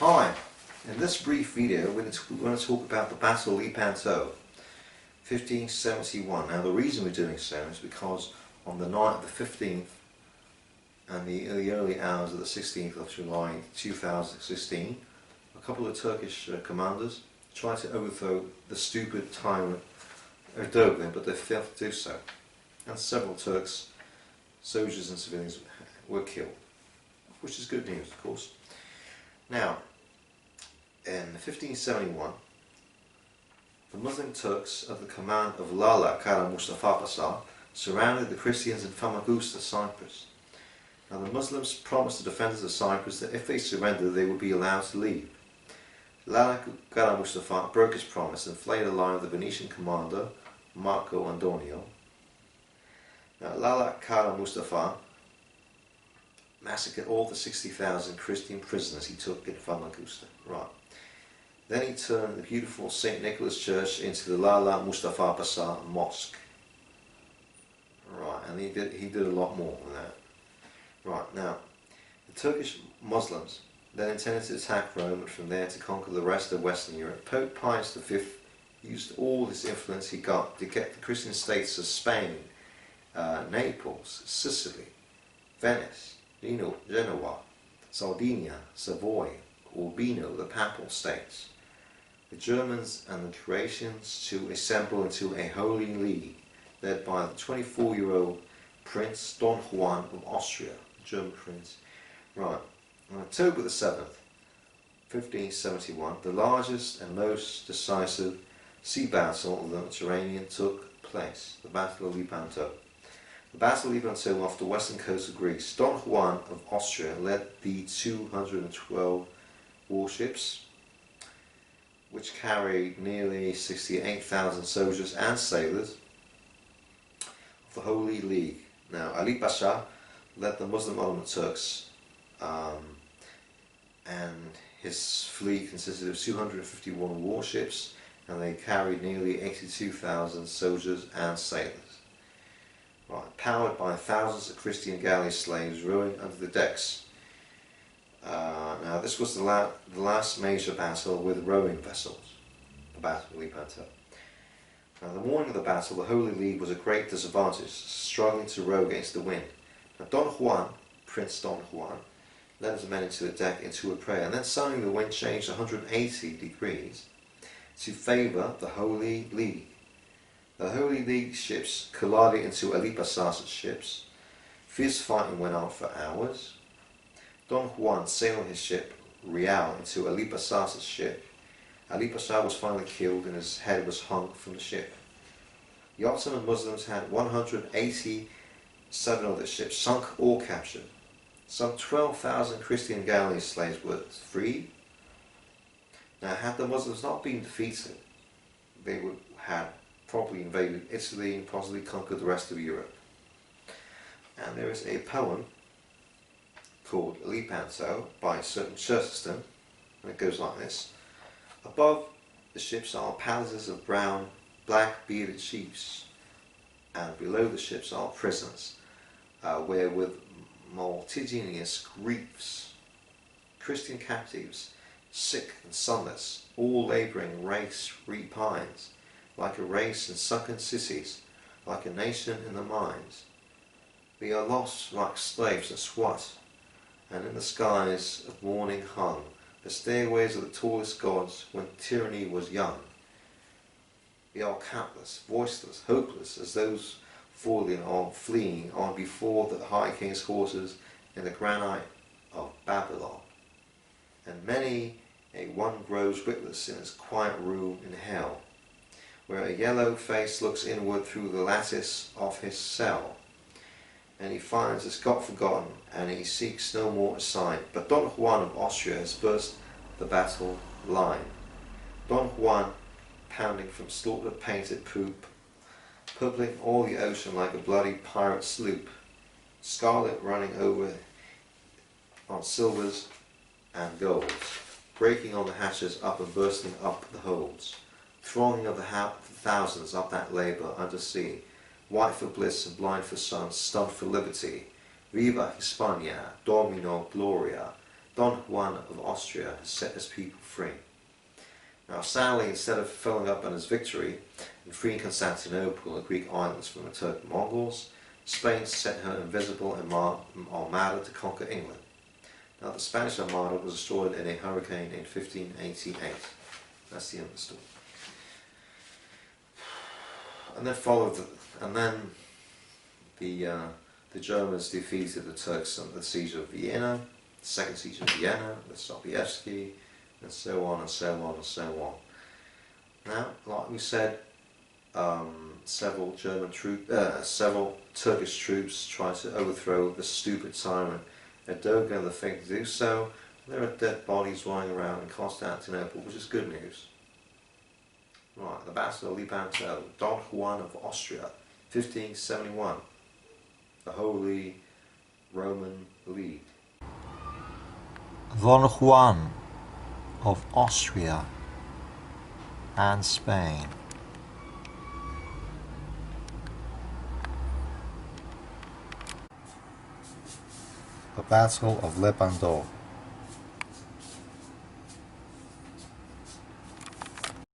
Hi, in this brief video we're going to talk about the Battle of Lepanto, 1571. Now the reason we're doing so is because on the night of the 15th and the early hours of the 16th of July 2016, a couple of Turkish commanders tried to overthrow the stupid tyrant Erdogan, but they failed to do so. And several Turks, soldiers and civilians, were killed, which is good news, of course. Now, in 1571, the Muslim Turks of the command of Lala Kara Mustafa Pasha surrounded the Christians in Famagusta, Cyprus. Now the Muslims promised the defenders of Cyprus that if they surrendered they would be allowed to leave. Lala Kara Mustafa broke his promise and flayed alive the Venetian commander Marco Antonio. Now Lala Kara Mustafa massacred all the 60,000 Christian prisoners he took in Famagusta. Right. Then he turned the beautiful St. Nicholas Church into the Lala Mustafa Pasha Mosque. Right, and he did a lot more than that. Right, now, the Turkish Muslims then intended to attack Rome and from there to conquer the rest of Western Europe. Pope Pius V used all this influence he got to get the Christian states of Spain, Naples, Sicily, Venice, Genoa, Sardinia, Savoy, Urbino, the Papal States, the Germans and the Croatians to assemble into a holy league led by the 24-year-old Prince Don Juan of Austria, the German prince. Right, on October the 7th, 1571, the largest and most decisive sea battle of the Mediterranean took place, the Battle of Lepanto. The Battle of Lepanto off the western coast of Greece. Don Juan of Austria led the 212 warships, which carried nearly 68,000 soldiers and sailors of the Holy League. Now Ali Pasha led the Muslim Ottoman Turks, and his fleet consisted of 251 warships, and they carried nearly 82,000 soldiers and sailors. Right, powered by thousands of Christian galley slaves rowing under the decks. Now this was the last major battle with rowing vessels, the Battle of Lepanto. Now the morning of the battle, the Holy League was at great disadvantage, struggling to row against the wind. Now Don Juan, Prince Don Juan, led his men into the deck into a prayer, and then suddenly the wind changed 180 degrees to favour the Holy League. The Holy League ships collided into Ali Pasha's ships. Fierce fighting went on for hours. Don Juan sailed his ship Real into Ali Pasha's ship. Ali Pasha was finally killed and his head was hung from the ship. The Ottoman Muslims had 187 of their ships sunk or captured. Some 12,000 Christian galley slaves were freed. Now had the Muslims not been defeated, they would have probably invaded Italy and possibly conquered the rest of Europe. And there is a poem called Lepanto by a certain Chesterton, and it goes like this. Above the ships are palaces of brown, black bearded chiefs, and below the ships are prisons, where with multitudinous griefs, Christian captives, sick and sunless, all labouring race repines, like a race in sunken cities, like a nation in the mines. We are lost like slaves in Swat, and in the skies of morning hung the stairways of the tallest gods when tyranny was young. We are capless, voiceless, hopeless, as those falling or fleeing on before the high king's horses in the granite of Babylon. And many a one grows witless in his quiet room in hell, where a yellow face looks inward through the lattice of his cell, and he finds us got forgotten, and he seeks no more aside. But Don Juan of Austria has burst the battle line. Don Juan, pounding from slaughtered painted poop, purpling all the ocean like a bloody pirate sloop, scarlet running over on silvers and golds, breaking on the hatches up and bursting up the holds. Thronging of the thousands up that labour under sea, white for bliss and blind for sun, stunned for liberty. Viva Hispania, Domino Gloria, Don Juan of Austria has set his people free. Now sadly, instead of filling up on his victory and freeing Constantinople and Greek islands from the Turk Mongols, Spain sent her invisible armada to conquer England. Now the Spanish armada was destroyed in a hurricane in 1588. That's the end of the story. And then the Germans defeated the Turks at the siege of Vienna, the second siege of Vienna, with Sobieski, and so on and so on and so on. Now, like we said, several Turkish troops tried to overthrow the stupid tyrant Erdogan. The thing to do so. There are dead bodies lying around in Constantinople, which is good news. Right, the Battle of Lepanto, Don Juan of Austria, 1571. The Holy Roman League. Don Juan of Austria and Spain. The Battle of Lepanto.